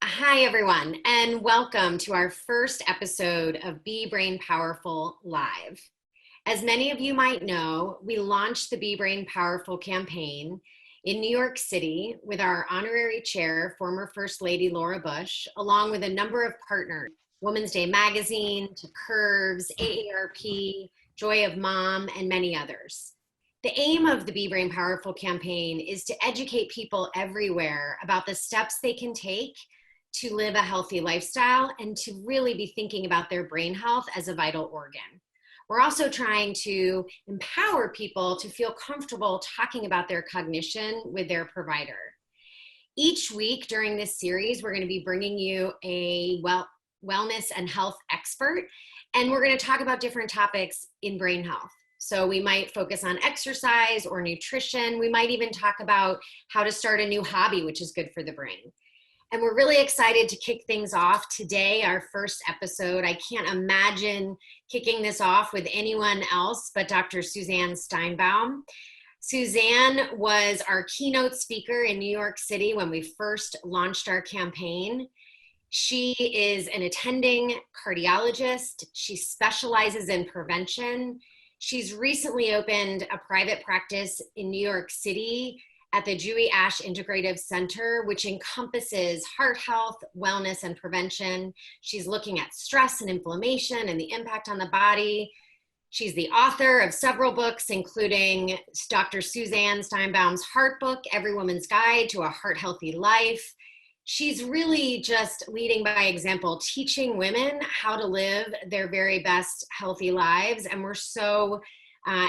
Hi, everyone, and welcome to our first episode of Be Brain Powerful Live. As many of you might know, we launched the Be Brain Powerful campaign in New York City with our honorary chair, former First Lady Laura Bush, along with a number of partners, Women's Day Magazine, to Curves, AARP, Joy of Mom, and many others. The aim of the Be Brain Powerful campaign is to educate people everywhere about the steps they can take to live a healthy lifestyle and to really be thinking about their brain health as a vital organ. We're also trying to empower people to feel comfortable talking about their cognition with their provider. Each week during this series, we're going to be bringing you a wellness and health expert, and we're going to talk about different topics in brain health. So we might focus on exercise or nutrition. We might even talk about how to start a new hobby, which is good for the brain. And we're really excited to kick things off today, our first episode. I can't imagine kicking this off with anyone else but Dr. Suzanne Steinbaum. Suzanne was our keynote speaker in New York City when we first launched our campaign. She is an attending cardiologist. She specializes in prevention. She's recently opened a private practice in New York City at the Dewey Ash Integrative Center, which encompasses heart health, wellness, and prevention. She's looking at stress and inflammation and the impact on the body. She's the author of several books, including Dr. Suzanne Steinbaum's Heart Book, Every Woman's Guide to a Heart Healthy Life. She's really just leading by example, teaching women how to live their very best healthy lives. And we're so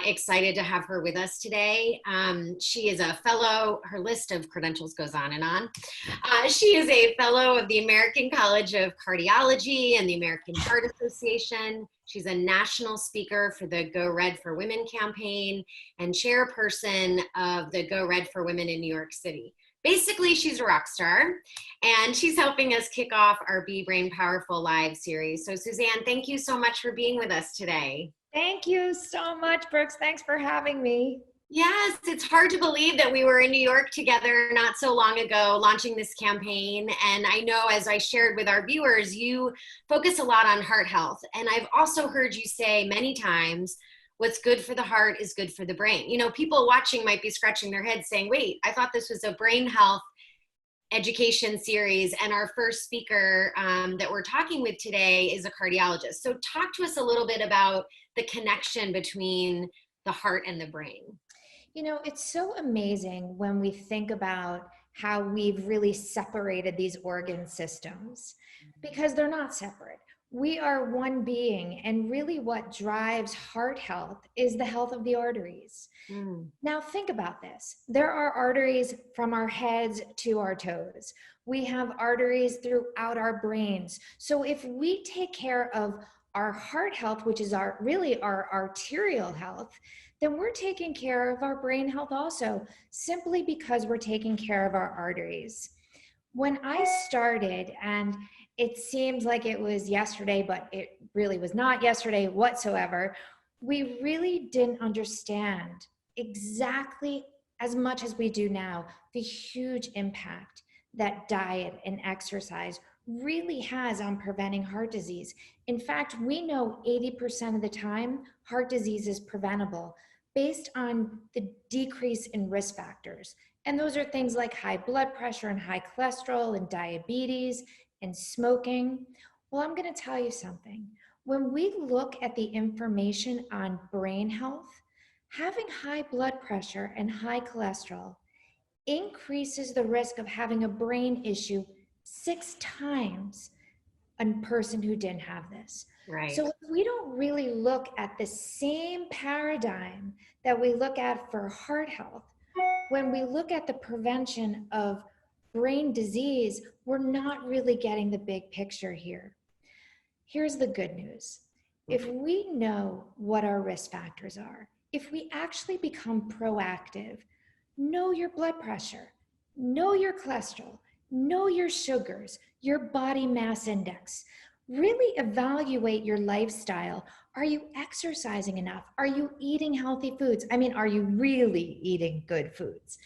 excited to have her with us today. She is a fellow, her list of credentials goes on and on. She is a fellow of the American College of Cardiology and the American Heart Association. She's a national speaker for the Go Red for Women campaign and chairperson of the Go Red for Women in New York City. Basically, she's a rock star, and she's helping us kick off our Be Brain Powerful Live series. So Suzanne, thank you so much for being with us today. Thank you so much, Brooks. Thanks for having me. Yes, it's hard to believe that we were in New York together not so long ago launching this campaign. And I know, as I shared with our viewers, you focus a lot on heart health. And I've also heard you say many times, what's good for the heart is good for the brain. You know, people watching might be scratching their heads saying, wait, I thought this was a brain health education series, and our first speaker that we're talking with today is a cardiologist. So talk to us a little bit about the connection between the heart and the brain. You know, it's so amazing when we think about how we've really separated these organ systems, because they're not separate. We are one being, and really what drives heart health is the health of the arteries. Now think about this. There are arteries from our heads to our toes. We have arteries throughout our brains. So if we take care of our heart health, which is really our arterial health, then we're taking care of our brain health also, simply because we're taking care of our arteries. When I started, and it seems like it was yesterday, but it really was not yesterday whatsoever, we really didn't understand exactly as much as we do now the huge impact that diet and exercise really has on preventing heart disease. In fact, we know 80% of the time heart disease is preventable based on the decrease in risk factors. And those are things like high blood pressure and high cholesterol and diabetes and smoking. Well, I'm going to tell you something. When we look at the information on brain health, having high blood pressure and high cholesterol increases the risk of having a brain issue 6 times a person who didn't have this. Right. So if we don't really look at the same paradigm that we look at for heart health, when we look at the prevention of brain disease, we're not really getting the big picture here. Here's the good news. If we know what our risk factors are, if we actually become proactive, know your blood pressure, know your cholesterol, know your sugars, your body mass index, really evaluate your lifestyle. Are you exercising enough? Are you eating healthy foods? I mean, are you really eating good foods?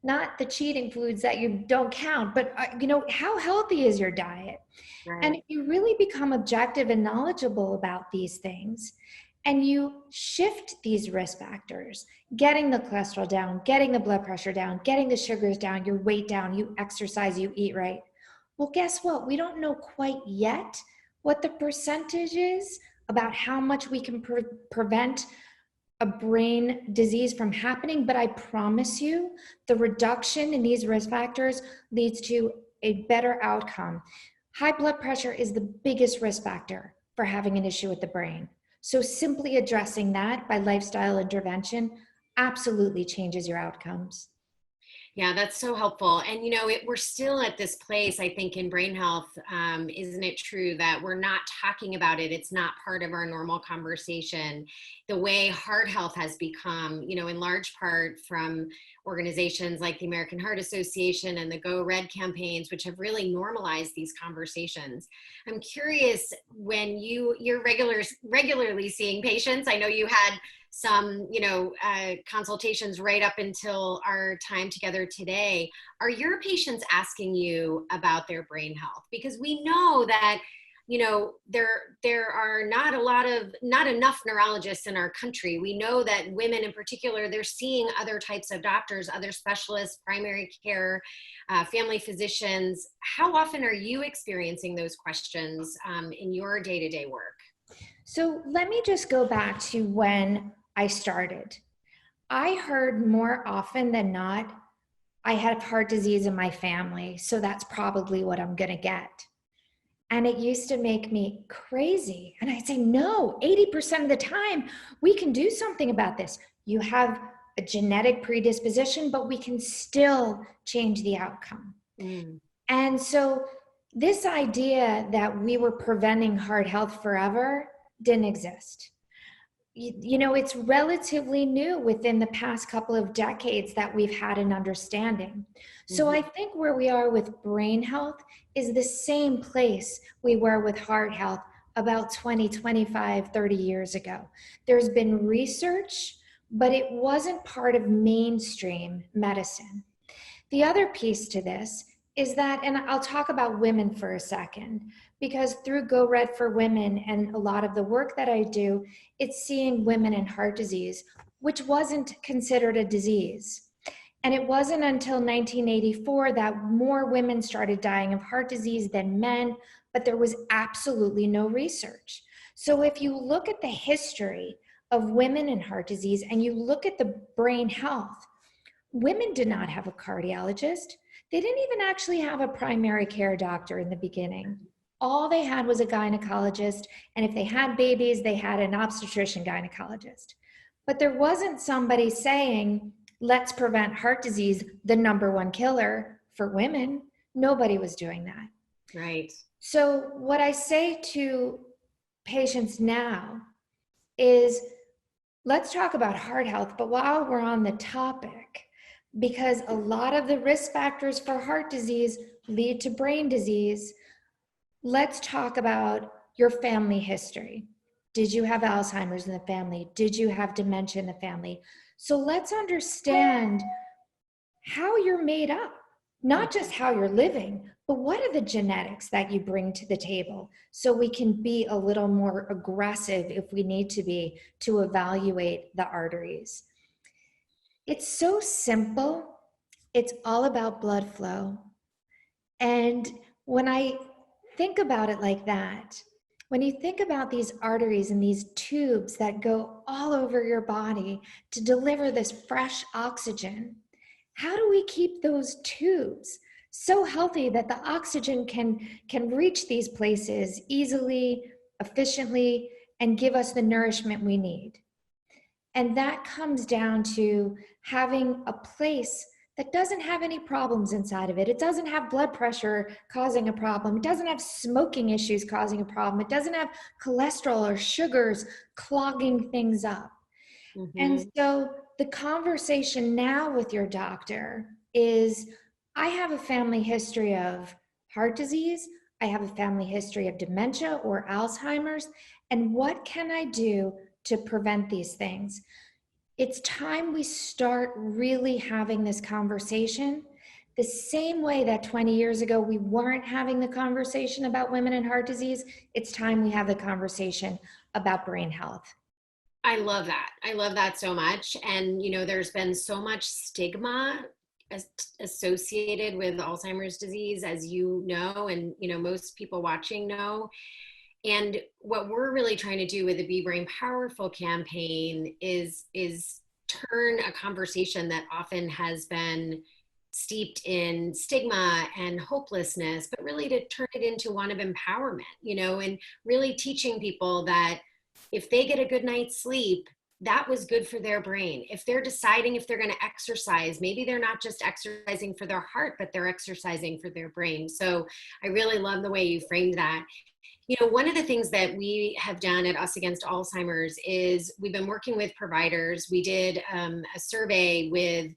not the cheating foods that you don't count, but how healthy is your diet? And Right. if you really become objective and knowledgeable about these things, and you shift these risk factors, getting the cholesterol down, getting the blood pressure down, getting the sugars down, your weight down, you exercise, you eat right. Well, guess what? We don't know quite yet what the percentage is about how much we can prevent a brain disease from happening, but I promise you, the reduction in these risk factors leads to a better outcome. High blood pressure is the biggest risk factor for having an issue with the brain. So simply addressing that by lifestyle intervention absolutely changes your outcomes. Yeah, that's so helpful. And we're still at this place, I think, in brain health. Isn't it true that we're not talking about it? It's not part of our normal conversation. The way heart health has become, in large part from organizations like the American Heart Association and the Go Red campaigns, which have really normalized these conversations. I'm curious, when you're regularly seeing patients. I know you had some consultations right up until our time together today. Are your patients asking you about their brain health? Because we know that there are not enough neurologists in our country. We know that women in particular, they're seeing other types of doctors, other specialists, primary care, family physicians. How often are you experiencing those questions in your day-to-day work? So let me just go back to when I started. I heard more often than not, I have heart disease in my family, so that's probably what I'm going to get. And it used to make me crazy. And I'd say, no, 80% of the time, we can do something about this. You have a genetic predisposition, but we can still change the outcome. Mm. And so this idea that we were preventing heart health forever didn't exist. It's relatively new within the past couple of decades that we've had an understanding. So I think where we are with brain health is the same place we were with heart health about 20, 25, 30 years ago. There's been research, but it wasn't part of mainstream medicine. The other piece to this is that, and I'll talk about women for a second, because through Go Red for Women and a lot of the work that I do, it's seeing women in heart disease, which wasn't considered a disease. And it wasn't until 1984 that more women started dying of heart disease than men, but there was absolutely no research. So if you look at the history of women in heart disease and you look at the brain health, women did not have a cardiologist. They didn't even actually have a primary care doctor in the beginning. All they had was a gynecologist, and if they had babies, they had an obstetrician gynecologist. But there wasn't somebody saying, let's prevent heart disease, the number one killer for women. Nobody was doing that. Right. So what I say to patients now is, let's talk about heart health, but while we're on the topic, because a lot of the risk factors for heart disease lead to brain disease, let's talk about your family history. Did you have Alzheimer's in the family? Did you have dementia in the family? So let's understand how you're made up, not just how you're living, but what are the genetics that you bring to the table, so we can be a little more aggressive if we need to be to evaluate the arteries. It's so simple. It's all about blood flow. And when I think about it like that, when you think about these arteries and these tubes that go all over your body to deliver this fresh oxygen, how do we keep those tubes so healthy that the oxygen can reach these places easily, efficiently, and give us the nourishment we need? And that comes down to having a place that doesn't have any problems inside of it. It doesn't have blood pressure causing a problem. It doesn't have smoking issues causing a problem. It doesn't have cholesterol or sugars clogging things up. And so the conversation now with your doctor is, I have a family history of heart disease. I have a family history of dementia or Alzheimer's. And what can I do to prevent these things? It's time we start really having this conversation the same way that 20 years ago we weren't having the conversation about women and heart disease. It's time we have the conversation about brain health. I love that. I love that so much. And, there's been so much stigma associated with Alzheimer's disease, as you know, and, most people watching know. And what we're really trying to do with the Be Brain Powerful campaign is turn a conversation that often has been steeped in stigma and hopelessness, but really to turn it into one of empowerment, and really teaching people that if they get a good night's sleep, that was good for their brain. If they're deciding if they're going to exercise, maybe they're not just exercising for their heart, but they're exercising for their brain. So I really love the way you framed that. One of the things that we have done at Us Against Alzheimer's is we've been working with providers. We did a survey with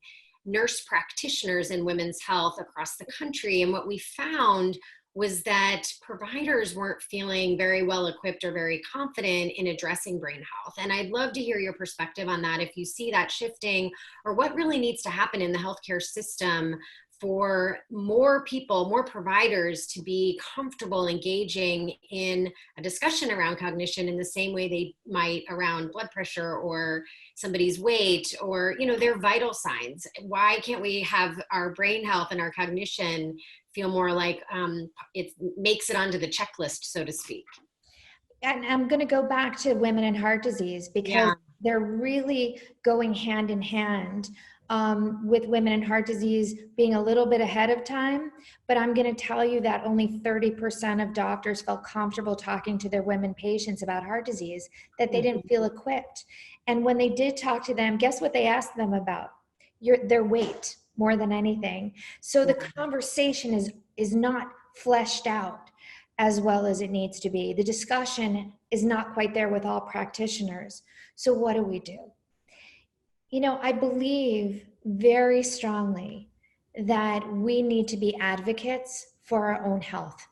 nurse practitioners in women's health across the country. And what we found was that providers weren't feeling very well equipped or very confident in addressing brain health. And I'd love to hear your perspective on that, if you see that shifting, or what really needs to happen in the healthcare system for more people, more providers to be comfortable engaging in a discussion around cognition in the same way they might around blood pressure or somebody's weight or, their vital signs. Why can't we have our brain health and our cognition feel more like it makes it onto the checklist, so to speak? And I'm going to go back to women and heart disease because they're really going hand in hand, with women and heart disease being a little bit ahead of time. But I'm going to tell you that only 30% of doctors felt comfortable talking to their women patients about heart disease, that they didn't feel equipped. And when they did talk to them, guess what they asked them about? Their weight more than anything. So the conversation is not fleshed out as well as it needs to be. The discussion is not quite there with all practitioners. So what do? I believe very strongly that we need to be advocates for our own health.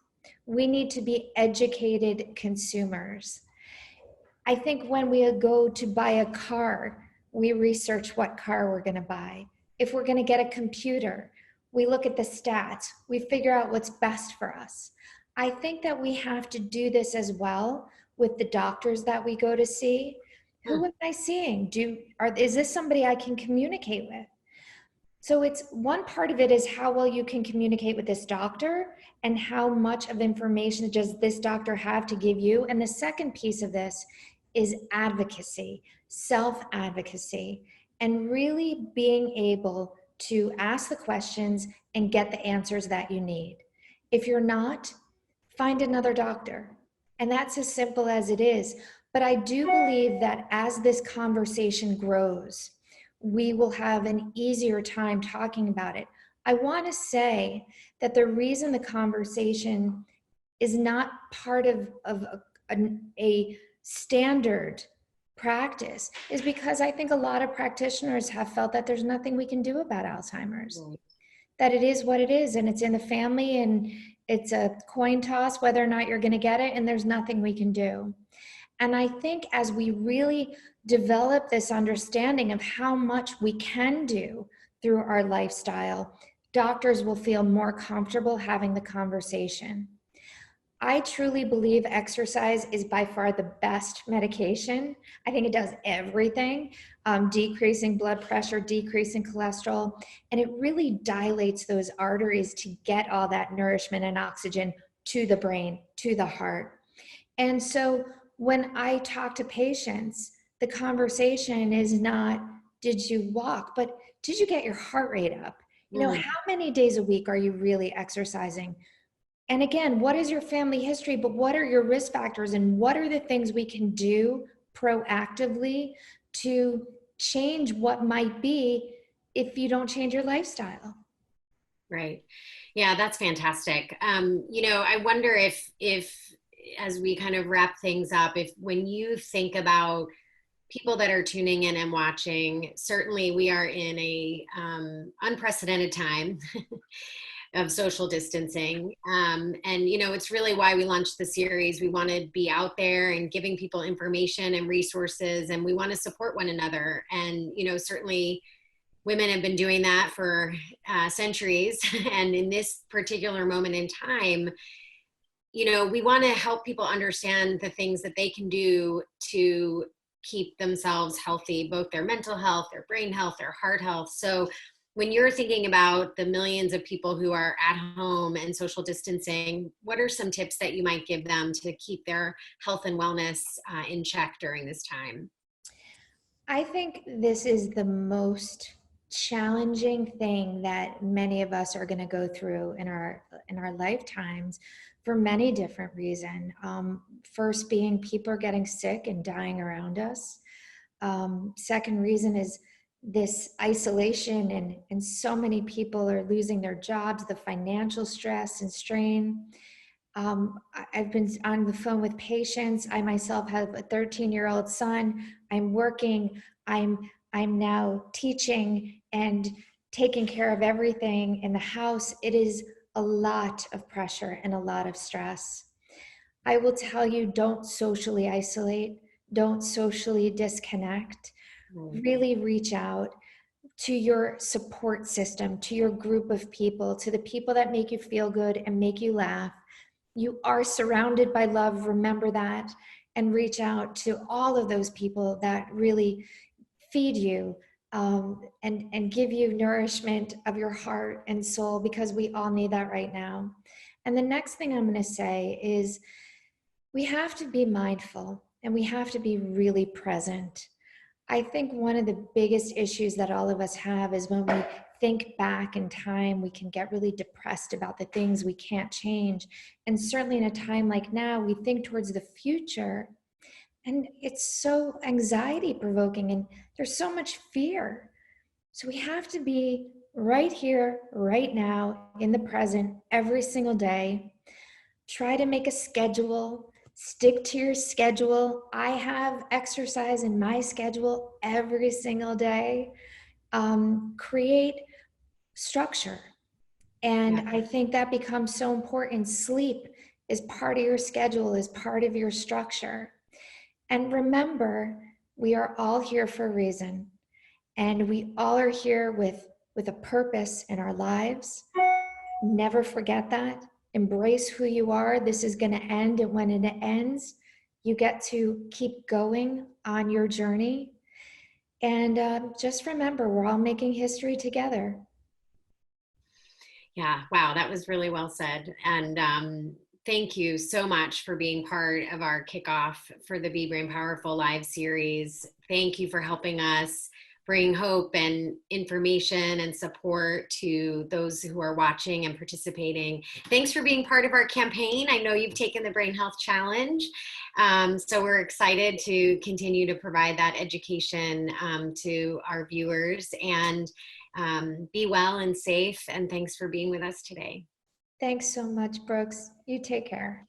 We need to be educated consumers. I think when we go to buy a car, we research what car we're going to buy. If we're going to get a computer, we look at the stats. We figure out what's best for us. I think that we have to do this as well with the doctors that we go to see. Who am I seeing? Is this somebody I can communicate with? So it's one part of it is how well you can communicate with this doctor and how much of information does this doctor have to give you. And the second piece of this is advocacy, self-advocacy, and really being able to ask the questions and get the answers that you need. If you're not, find another doctor. And that's as simple as it is. But I do believe that as this conversation grows, we will have an easier time talking about it. I want to say that the reason the conversation is not part of a standard practice is because I think a lot of practitioners have felt that there's nothing we can do about Alzheimer's, that it is what it is, and it's in the family, and it's a coin toss whether or not you're going to get it, and there's nothing we can do. And I think as we really develop this understanding of how much we can do through our lifestyle, doctors will feel more comfortable having the conversation. I truly believe exercise is by far the best medication. I think it does everything, decreasing blood pressure, decreasing cholesterol, and it really dilates those arteries to get all that nourishment and oxygen to the brain, to the heart. And so when I talk to patients, the conversation is not, did you walk, but did you get your heart rate up? How many days a week are you really exercising? And again, what is your family history, but what are your risk factors and what are the things we can do proactively to change what might be if you don't change your lifestyle? Right. Yeah, that's fantastic. I wonder if as we kind of wrap things up, if when you think about people that are tuning in and watching, certainly we are in a unprecedented time. of social distancing. And, it's really why we launched the series. We want to be out there and giving people information and resources, and we want to support one another. And, certainly women have been doing that for centuries. And in this particular moment in time, we want to help people understand the things that they can do to keep themselves healthy, both their mental health, their brain health, their heart health. So when you're thinking about the millions of people who are at home and social distancing, what are some tips that you might give them to keep their health and wellness in check during this time? I think this is the most challenging thing that many of us are going to go through in our lifetimes for many different reasons. First being people are getting sick and dying around us. Second reason is this isolation, and so many people are losing their jobs, the financial stress and strain. I've been on the phone with patients. I myself have a 13-year-old son. I'm working. I'm now teaching and taking care of everything in the house. It is a lot of pressure and a lot of stress. I will tell you, don't socially isolate. Don't socially disconnect. Really reach out to your support system, to your group of people, to the people that make you feel good and make you laugh. You are surrounded by love, remember that, and reach out to all of those people that really feed you, and give you nourishment of your heart and soul, because we all need that right now. And the next thing I'm going to say is we have to be mindful and we have to be really present. I think one of the biggest issues that all of us have is when we think back in time, we can get really depressed about the things we can't change. And certainly in a time like now, we think towards the future, and it's so anxiety provoking and there's so much fear. So we have to be right here, right now, in the present, every single day. Try to make a schedule, stick to your schedule. I have exercise in my schedule every single day. Create structure. And Yeah. I think that becomes so important. Sleep is part of your schedule, is part of your structure. And remember, we are all here for a reason. And we all are here with a purpose in our lives. Never forget that. Embrace who you are. This is going to end. And when it ends, you get to keep going on your journey. And just remember, we're all making history together. Yeah. Wow. That was really well said. And thank you so much for being part of our kickoff for the Be Brain Powerful Live series. Thank you for helping us bring hope and information and support to those who are watching and participating. Thanks for being part of our campaign. I know you've taken the Brain Health Challenge. So we're excited to continue to provide that education to our viewers. And be well and safe. And thanks for being with us today. Thanks so much, Brooks. You take care.